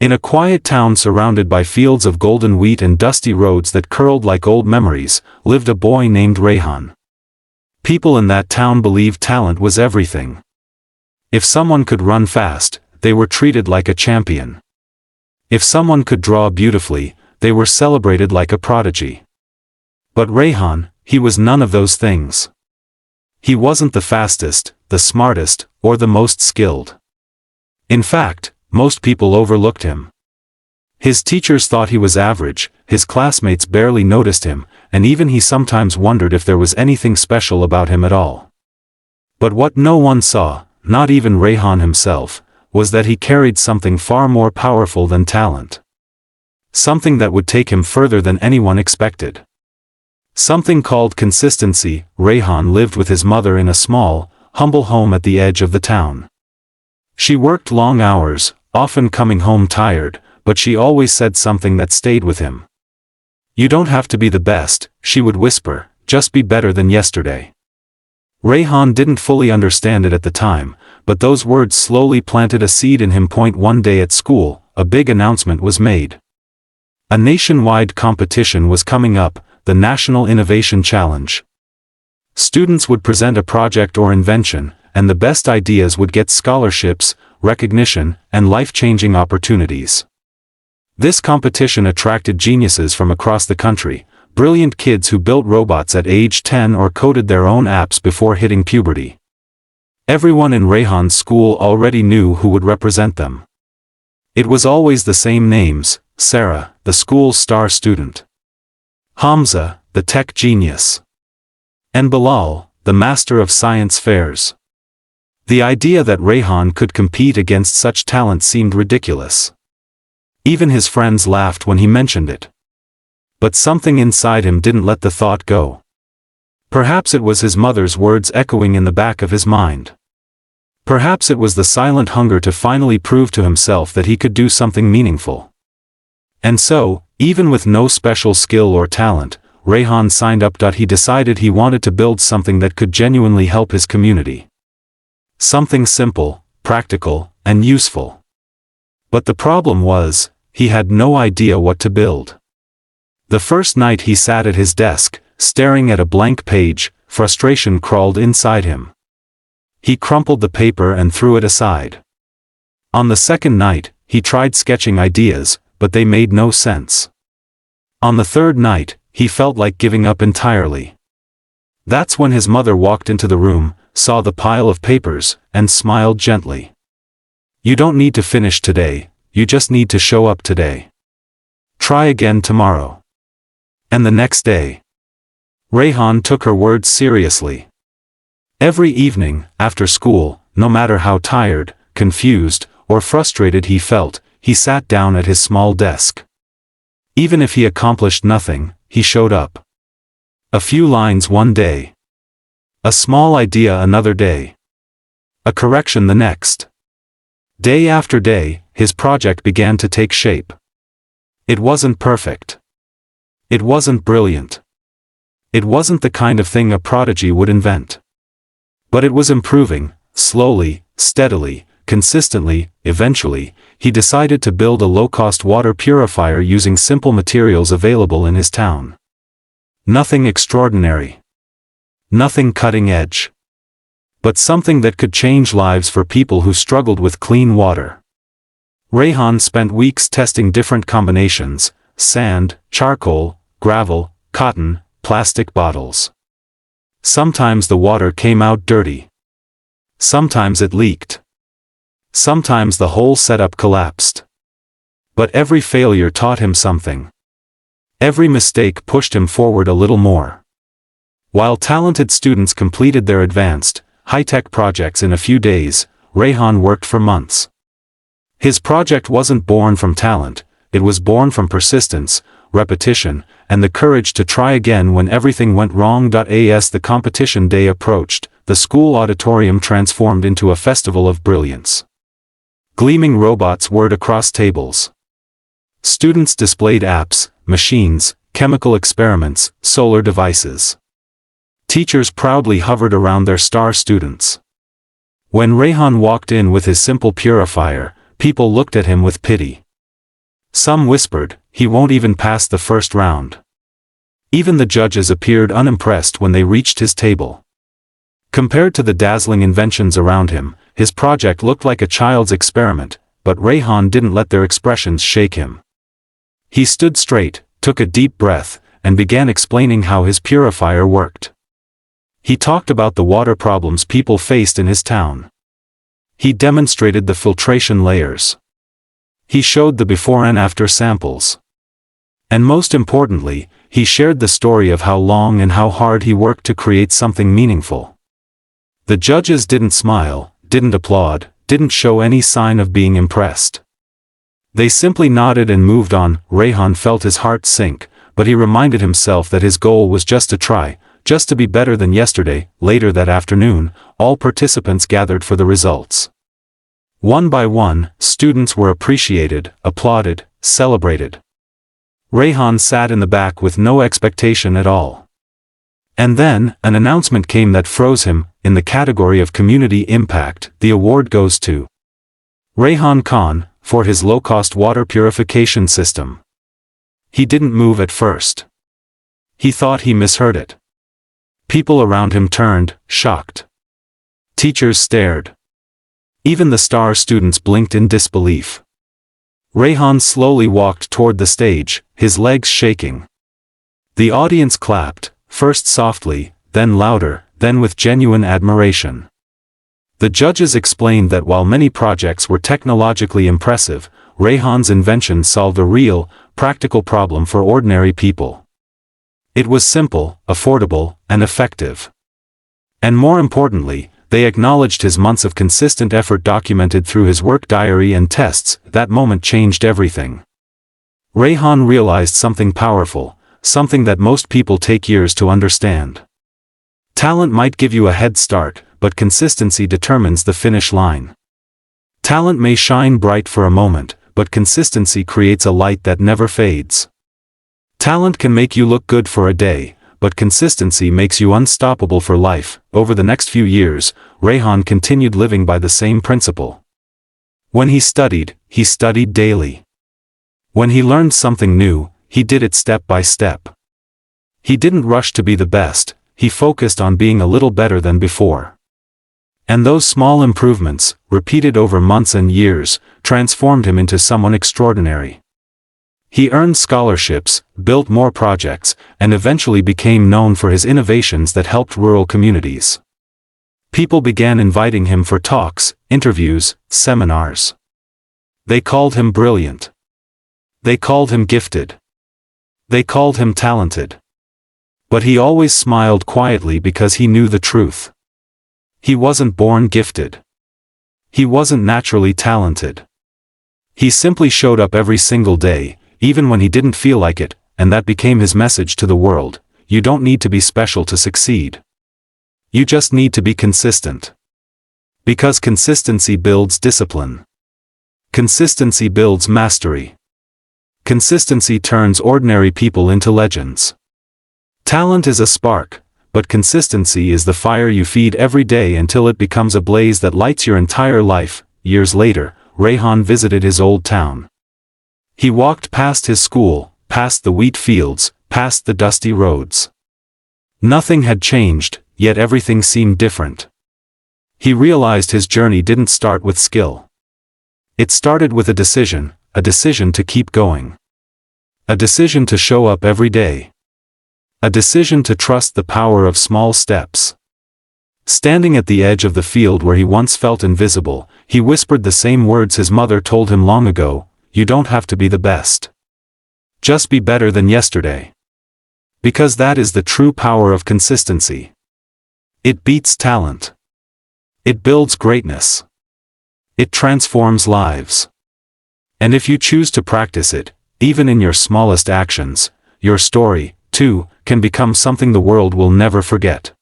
In a quiet town surrounded by fields of golden wheat and dusty roads that curled like old memories, lived a boy named Rayhan. People in that town believed talent was everything. If someone could run fast, they were treated like a champion. If someone could draw beautifully, they were celebrated like a prodigy. But Rayhan, he was none of those things. He wasn't the fastest, the smartest, or the most skilled. In fact, most people overlooked him. His teachers thought he was average, his classmates barely noticed him, and even he sometimes wondered if there was anything special about him at all. But what no one saw, not even Rayhan himself, was that he carried something far more powerful than talent. Something that would take him further than anyone expected. Something called consistency. Rayhan lived with his mother in a small, humble home at the edge of the town. She worked long hours, often coming home tired, but she always said something that stayed with him. "You don't have to be the best," she would whisper, "just be better than yesterday." Rayhan didn't fully understand it at the time, but those words slowly planted a seed in him. One day at school, a big announcement was made. A nationwide competition was coming up, the National Innovation Challenge. Students would present a project or invention, and the best ideas would get scholarships, recognition, and life-changing opportunities. This competition attracted geniuses from across the country, brilliant kids who built robots at age 10 or coded their own apps before hitting puberty. Everyone in Rayhan's school already knew who would represent them. It was always the same names: Sarah, the school's star student; Hamza, the tech genius; and Bilal, the master of science fairs. The idea that Rayhan could compete against such talent seemed ridiculous. Even his friends laughed when he mentioned it. But something inside him didn't let the thought go. Perhaps it was his mother's words echoing in the back of his mind. Perhaps it was the silent hunger to finally prove to himself that he could do something meaningful. And so, even with no special skill or talent, Rayhan signed up. He decided he wanted to build something that could genuinely help his community. Something simple, practical, and useful. But the problem was, he had no idea what to build. The first night he sat at his desk, staring at a blank page, frustration crawled inside him. He crumpled the paper and threw it aside. On the second night, he tried sketching ideas, but they made no sense. On the third night, he felt like giving up entirely. That's when his mother walked into the room, saw the pile of papers, and smiled gently. "You don't need to finish today, you just need to show up today. Try again tomorrow." And the next day. Rayhan took her words seriously. Every evening, after school, no matter how tired, confused, or frustrated he felt, he sat down at his small desk. Even if he accomplished nothing, he showed up. A few lines one day. A small idea another day. A correction the next. Day after day, his project began to take shape. It wasn't perfect. It wasn't brilliant. It wasn't the kind of thing a prodigy would invent. But it was improving, slowly, steadily, consistently. Eventually, he decided to build a low-cost water purifier using simple materials available in his town. Nothing extraordinary. Nothing cutting edge. But something that could change lives for people who struggled with clean water. Rayhan spent weeks testing different combinations: sand, charcoal, gravel, cotton, plastic bottles. Sometimes the water came out dirty. Sometimes it leaked. Sometimes the whole setup collapsed. But every failure taught him something. Every mistake pushed him forward a little more. While talented students completed their advanced, high-tech projects in a few days, Rayhan worked for months. His project wasn't born from talent, it was born from persistence, repetition, and the courage to try again when everything went wrong. As the competition day approached, the school auditorium transformed into a festival of brilliance. Gleaming robots whirred across tables. Students displayed apps, machines, chemical experiments, solar devices. Teachers proudly hovered around their star students. When Rayhan walked in with his simple purifier, people looked at him with pity. Some whispered, "He won't even pass the first round." Even the judges appeared unimpressed when they reached his table. Compared to the dazzling inventions around him, his project looked like a child's experiment, but Rayhan didn't let their expressions shake him. He stood straight, took a deep breath, and began explaining how his purifier worked. He talked about the water problems people faced in his town. He demonstrated the filtration layers. He showed the before and after samples. And most importantly, he shared the story of how long and how hard he worked to create something meaningful. The judges didn't smile, didn't applaud, didn't show any sign of being impressed. They simply nodded and moved on. Rayhan felt his heart sink, but he reminded himself that his goal was just to try, just to be better than yesterday. Later that afternoon, all participants gathered for the results. One by one, students were appreciated, applauded, celebrated. Rayhan sat in the back with no expectation at all. And then, an announcement came that froze him. In the category of community impact, the award goes to Rayhan Khan, for his low-cost water purification system. He didn't move at first. He thought he misheard it. People around him turned, shocked. Teachers stared. Even the star students blinked in disbelief. Rayhan slowly walked toward the stage, his legs shaking. The audience clapped, first softly, then louder, then with genuine admiration. The judges explained that while many projects were technologically impressive, Rayhan's invention solved a real, practical problem for ordinary people. It was simple, affordable, and effective. And more importantly, they acknowledged his months of consistent effort documented through his work diary and tests. That moment changed everything. Rayhan realized something powerful, something that most people take years to understand. Talent might give you a head start, but consistency determines the finish line. Talent may shine bright for a moment, but consistency creates a light that never fades. Talent can make you look good for a day, but consistency makes you unstoppable for life. Over the next few years, Rayhan continued living by the same principle. When he studied daily. When he learned something new, he did it step by step. He didn't rush to be the best, he focused on being a little better than before. And those small improvements, repeated over months and years, transformed him into someone extraordinary. He earned scholarships, built more projects, and eventually became known for his innovations that helped rural communities. People began inviting him for talks, interviews, seminars. They called him brilliant. They called him gifted. They called him talented. But he always smiled quietly because he knew the truth. He wasn't born gifted. He wasn't naturally talented. He simply showed up every single day, even when he didn't feel like it, and that became his message to the world. You don't need to be special to succeed. You just need to be consistent. Because consistency builds discipline. Consistency builds mastery. Consistency turns ordinary people into legends. Talent is a spark, but consistency is the fire you feed every day until it becomes a blaze that lights your entire life. Years later, Rayhan visited his old town. He walked past his school, past the wheat fields, past the dusty roads. Nothing had changed, yet everything seemed different. He realized his journey didn't start with skill. It started with a decision to keep going. A decision to show up every day. A decision to trust the power of small steps. Standing at the edge of the field where he once felt invisible, he whispered the same words his mother told him long ago: you don't have to be the best. Just be better than yesterday. Because that is the true power of consistency. It beats talent. It builds greatness. It transforms lives. And if you choose to practice it, even in your smallest actions, your story, too, can become something the world will never forget.